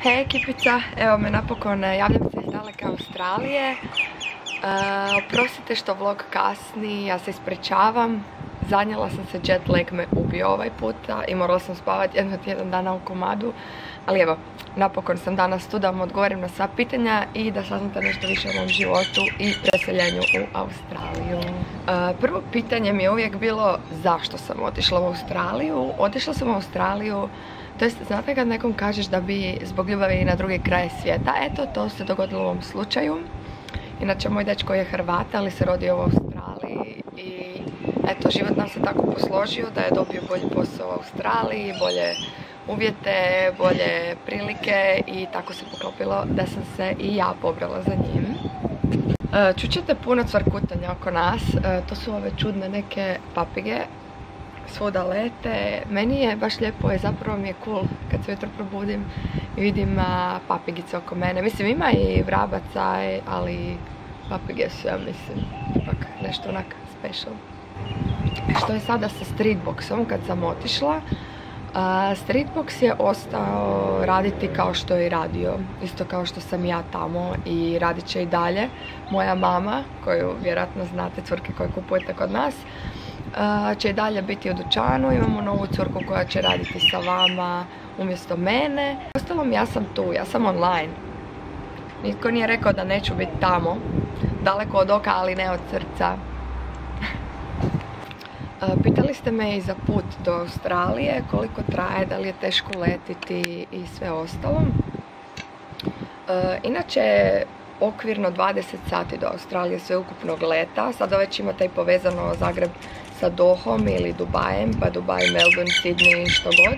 Hej ekipica, evo me napokon, javljam se iz daleke Australije. Oprostite što vlog kasni, ja se ispričavam. Zanijela sam se, jet lag me ubio ovaj puta i morala sam spavati jedno tjedan dana u komadu. Ali evo, napokon sam danas tu da vam odgovorim na sva pitanja i da saznate nešto više o mom životu i preseljenju u Australiju. Prvo pitanje mi je uvijek bilo zašto sam otišla u Australiju. Otišla sam u Australiju, to jest, znate kad nekom kažeš da bi zbog ljubavi na drugi kraj svijeta, eto, to se dogodilo u ovom slučaju. Inače, moj dečko je Hrvat, ali se rodio u Australiji i eto, život nam se tako posložio da je dobio bolji posao u Australiji, bolje uvjete, bolje prilike i tako se poklopilo da sam se i ja pobrala za njim. Čućete puno cvrkutanja oko nas, to su ove čudne neke papige, svuda lete. Meni je baš lijepo i zapravo mi je cool kad se ujutro probudim i vidim papigice oko mene. Mislim, ima i vrabaca, ali papige su, ja mislim, ipak nešto onak special. Što je sada sa streetboxom kad sam otišla? Streetbox je ostao raditi kao što je i radio, isto kao što sam ja tamo, i radit će i dalje. Moja mama, koju vjerojatno znate, curke koje kupujete kod nas, će i dalje biti u dućanu. Imamo novu curku koja će raditi sa vama umjesto mene. Ostalom, ja sam tu, ja sam online. Nitko nije rekao da neću biti tamo, daleko od oka, ali ne od srca. Pitali ste me i za put do Australije, koliko traje, da li je teško letiti i sve ostalo. Inače, okvirno 20 sati do Australije sveukupnog leta. Sada već imate i povezano Zagreb sa Dohom ili Dubajem, pa Dubaj, Melbourne, Sydney, što god.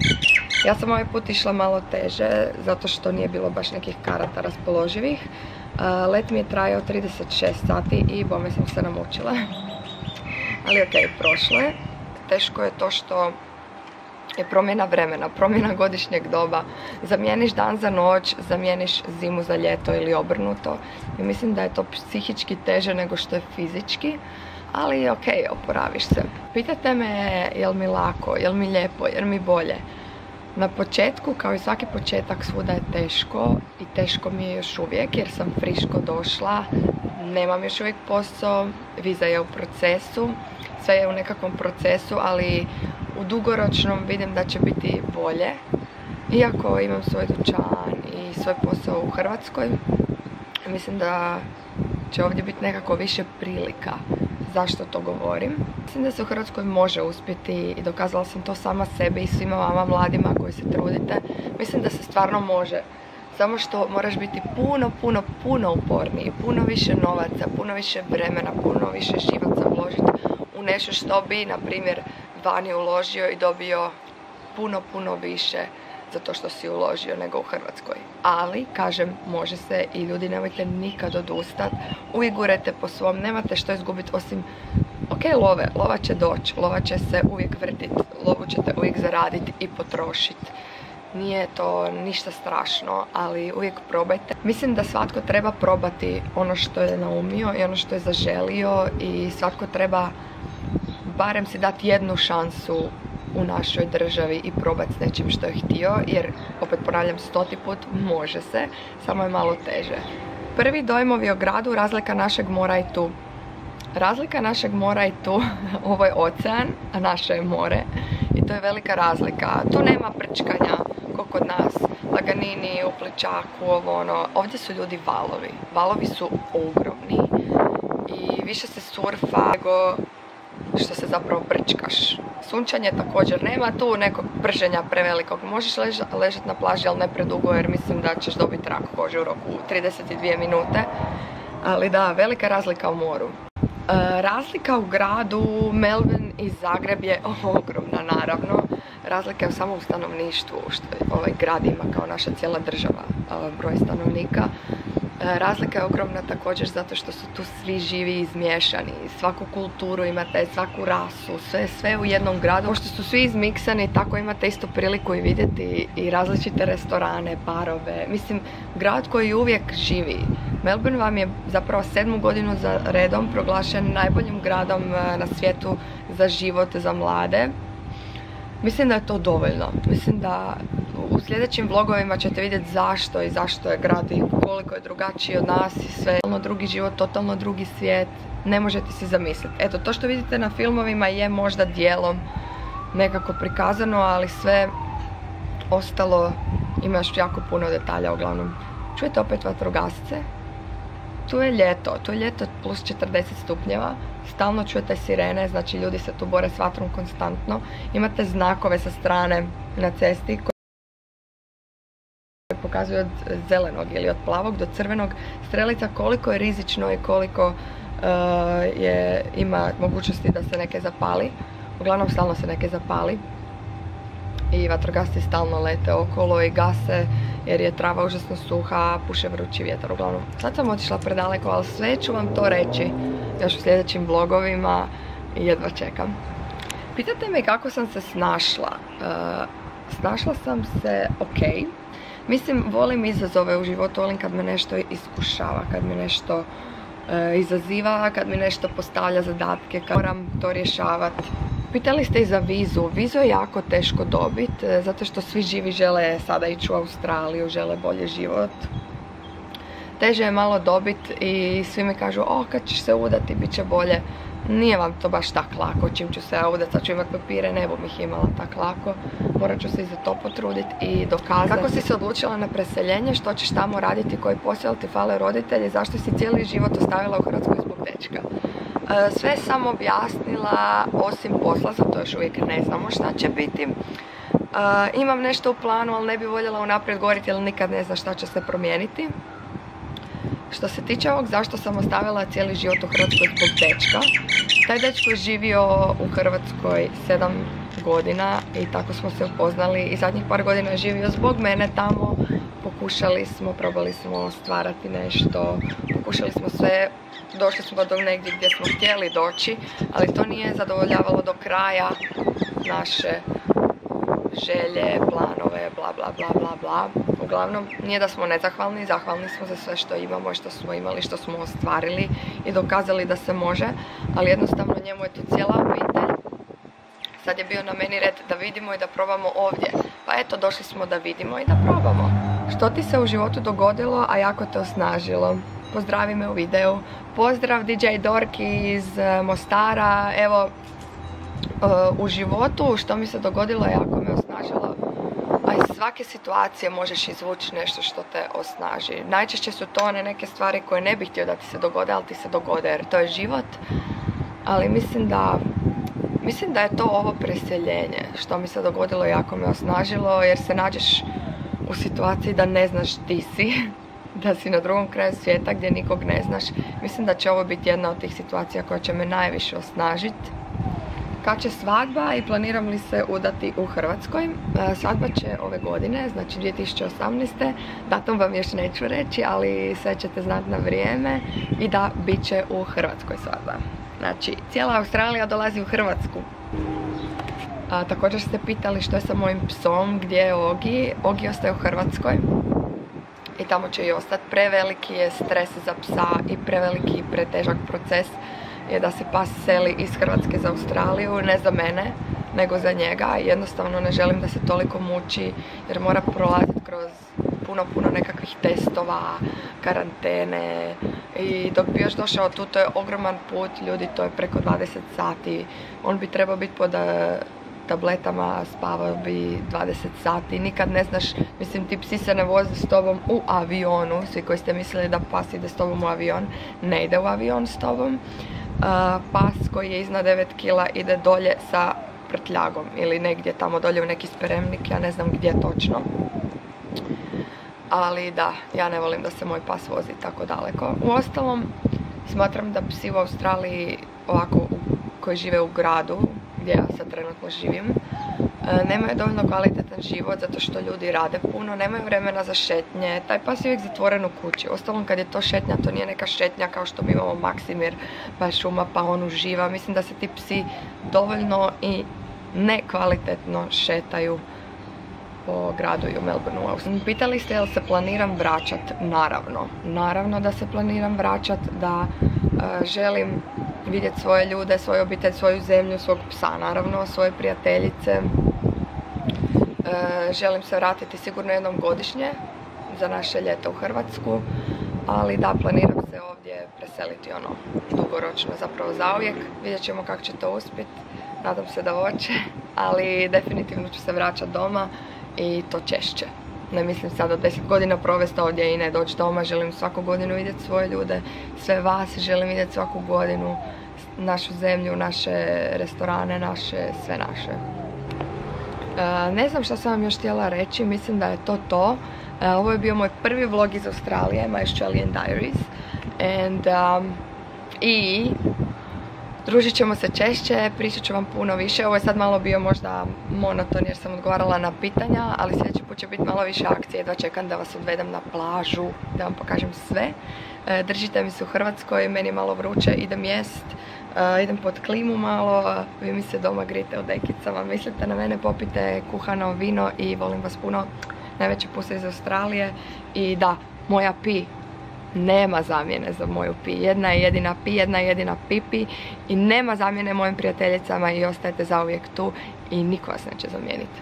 Ja sam ovaj put išla malo teže, zato što nije bilo baš nekih karata raspoloživih. Let mi je trajao 36 sati i bome sam se namučila. Ali ok, prošlo je. Teško je to što je promjena vremena, promjena godišnjeg doba. Zamijeniš dan za noć, zamijeniš zimu za ljeto ili obrnuto. I mislim da je to psihički teže nego što je fizički. Ali ok, oporaviš se. Pitate me jel mi lako, jel mi lijepo, jel mi bolje. Na početku, kao i svaki početak, svuda je teško i teško mi je još uvijek jer sam friško došla. Nemam još uvijek posao, viza je u procesu, sve je u nekakvom procesu, ali u dugoročnom vidim da će biti bolje. Iako imam svoj dućan i svoj posao u Hrvatskoj, mislim da će ovdje biti nekako više prilika. Zašto to govorim? Mislim da se u Hrvatskoj može uspjeti i dokazala sam to sama sebi i svima vama mladima koji se trudite. Mislim da se stvarno može. Samo što moraš biti puno uporniji, puno više novaca, puno više vremena, puno više živaca uložiti u nešto što bi, na primjer, vani uložio i dobio puno više za to što si uložio nego u Hrvatskoj. Ali, kažem, može se i ljudi, nemojte nikad odustati, uvijek gurajte po svom, nemate što izgubiti osim, ok, lova će doći, lova će se uvijek vrtiti, lovu ćete uvijek zaraditi i potrošiti. Nije to ništa strašno, ali uvijek probajte. Mislim da svatko treba probati ono što je naumio i ono što je zaželio i svatko treba barem si dati jednu šansu u našoj državi i probati s nečim što je htio, jer, opet ponavljam 100. put, može se, samo je malo teže. Prvi dojmovi o gradu, razlika našeg mora i tu. Razlika našeg mora i tu, ovo je ocean, a naše je more i to je velika razlika. Tu nema prčkanja ko kod nas, laganini, u pličaku, ovo ono. Ovdje su ljudi valovi. Valovi su ogromni i više se surfa nego što se zapravo prčkaš. Sunčanje također nema tu nekog prženja prevelikog. Možeš ležati na plaži, ali ne predugo jer mislim da ćeš dobiti rak kože u roku 32 minute. Ali da, velika razlika u moru. Razlika u gradu, Melbourne i Zagreb je ogromna, naravno. Razlika je samo u stanovništvu, što ovaj grad ima kao naša cijela država, broj stanovnika. Razlika je ogromna također zato što su tu svi živi i izmiješani. Svaku kulturu imate, svaku rasu, sve u jednom gradu. Pošto su svi izmiksani, tako imate isto priliku i vidjeti i različite restorane, barove. Mislim, grad koji uvijek živi. Melbourne vam je zapravo 7. godinu za redom proglašen najboljim gradom na svijetu za život za mlade. Mislim da je to dovoljno. Mislim da U sljedećim vlogovima ćete vidjeti zašto i zašto je grad i koliko je drugačiji od nas i sve. Totalno drugi život, totalno drugi svijet. Ne možete si zamisliti. Eto, to što vidite na filmovima je možda dijelom nekako prikazano, ali sve ostalo ima još jako puno detalja. Uglavnom, čujete opet vatrogasce. Tu je ljeto plus 40 stupnjeva. Stalno čujete sirene, znači ljudi se tu bore s vatrom konstantno. Imate znakove sa strane na cesti koji pokazuju od zelenog ili od plavog do crvenog strelica koliko je rizično i koliko ima mogućnosti da se neke zapali. Uglavnom stalno se neke zapali i vatrogasci stalno lete okolo i gase jer je trava užasno suha, puše vrući vjetar. Uglavnom, sad sam otišla predaleko, ali sve ću vam to reći još u sljedećim vlogovima i jedva čekam. Pitate me kako sam se snašla. Snašla sam se ok. Mislim, volim izazove u životu, volim kad me nešto iskušava, kad me nešto izaziva, kad mi nešto postavlja zadatke, kad moram to rješavati. Pitali ste i za vizu. Vizu je jako teško dobiti, zato što svi živi žele sada ići u Australiju, žele bolji život. Teže je malo dobiti i svi mi kažu, kad ćeš se udati, bit će bolje. Nije vam to baš tak lako, čim ću se ja udati, sad ću imati papire, ne bom ih imala tak lako. Morat ću se i za to potruditi i dokazati. Kako si se odlučila na preseljenje, što ćeš tamo raditi, koji posao ti fale roditelji, zašto si cijeli život ostavila u Hrvatskoj zbog dečka? Sve sam objasnila, osim posla, zato još uvijek ne znamo šta će biti. Imam nešto u planu, ali ne bi voljela unaprijed govoriti jer nikad ne zna šta će se promijeniti. Što se tiče ovog zašto sam ostavila cijeli život u Hrvatskoj zbog dečka, taj dečko je živio u Hrvatskoj 7 godina i tako smo se upoznali i zadnjih par godina je živio zbog mene tamo. Probali smo stvarati nešto, pokušali smo sve, došli smo do negdje gdje smo htjeli doći, ali to nije zadovoljavalo do kraja naše želje, planove, bla bla bla bla bla. Uglavnom, nije da smo nezahvalni, zahvalni smo za sve što imamo i što smo imali, što smo ostvarili i dokazali da se može, ali jednostavno njemu je tu cijela obitelj. Sad je bio na meni red da vidimo i da probamo ovdje. Pa eto, došli smo da vidimo i da probamo. Što ti se u životu dogodilo, a jako te osnažilo? Pozdravi me u videu. Pozdrav DJ Dorki iz Mostara. Evo, u životu što mi se dogodilo jako me osnažilo. A iz svake situacije možeš izvući nešto što te osnaži. Najčešće su to one neke stvari koje ne bih htio da ti se dogode, ali ti se dogode jer to je život. Ali mislim da je to ovo preseljenje što mi se dogodilo jako me osnažilo jer se nađeš u situaciji da ne znaš di si, da si na drugom kraju svijeta gdje nikog ne znaš. Mislim da će ovo biti jedna od tih situacija koja će me najviše osnažiti. Kad će svadba i planiram li se udati u Hrvatskoj? Svadba će ove godine, znači 2018. Datum vam još neću reći, ali sve ćete znati na vrijeme i da bit će u Hrvatskoj svadba. Znači, cijela Australija dolazi u Hrvatsku. Također ste pitali što je sa mojim psom, gdje je Ogi. Ogi ostaje u Hrvatskoj i tamo će i ostati. Preveliki je stres za psa i preveliki i pretežak proces je da se pas seli iz Hrvatske za Australiju, ne za mene, nego za njega. Jednostavno ne želim da se toliko muči jer mora prolaziti kroz puno nekakvih testova, karantene i dok bi još došao tu, to je ogroman put, ljudi, to je preko 20 sati. On bi trebao biti pod tabletama, spavao bi 20 sati, nikad ne znaš, mislim ti psi se ne voze s tobom u avionu, svi koji ste mislili da pas ide s tobom u avion, ne ide u avion s tobom. Pas koji je iznad 9 kila ide dolje sa prtljagom ili negdje tamo dolje u neki spremnik, ja ne znam gdje točno. Ali da, ja ne volim da se moj pas vozi tako daleko. Uostalom, smatram da psi u Australiji, ovako koji žive u gradu, gdje ja sad trenutno živim, nemaju dovoljno kvalitetan život zato što ljudi rade puno, nemaju vremena za šetnje, taj pas je uvijek zatvoren u kući. Uostalom, kad je to šetnja, to nije neka šetnja kao što mi imamo Maksimir, pa je šuma, pa on uživa. Mislim da se ti psi dovoljno i nekvalitetno šetaju po gradu i u Melbourneu. Pitali ste jel se planiram vraćat? Naravno da se planiram vraćat, da želim vidjeti svoje ljude, svoju obitelj, svoju zemlju, svog psa, naravno, svoje prijateljice. Želim se vratiti sigurno jednom godišnje za naše ljeto u Hrvatsku, ali da, planiram se ovdje preseliti ono dugoročno, zapravo zauvijek. Vidjet ćemo kako će to uspjeti, nadam se da hoće, ali definitivno ću se vraćati doma i to češće. Ne mislim sad od 10 godina provesti ovdje i ne doći doma, želim svaku godinu vidjeti svoje ljude, sve vas, želim vidjeti svaku godinu našu zemlju, naše restorane, sve naše. Ne znam šta sam vam još htjela reći, mislim da je to to. Ovo je bio moj prvi vlog iz Australije, My Australian Diaries. I družit ćemo se češće, pričat ću vam puno više. Ovo je sad malo bio možda monoton jer sam odgovarala na pitanja, ali sljedeći put će biti malo više akcije. Jedva čekam da vas odvedem na plažu, da vam pokažem sve. Držite mi se u Hrvatskoj, meni je malo vruće, idem jest. Idem pod klimu malo, vi mi se doma grijete u dekicama, mislite na mene, popite kuhano vino i volim vas puno. Najveći puse iz Australije. I da, moja pi, nema zamjene za moju pi. Jedna je jedina pi, jedna je jedina pipi i nema zamjene mojim prijateljicama i ostajete zauvijek tu i niko vas neće zamijeniti.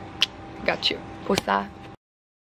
Got you. Pusa.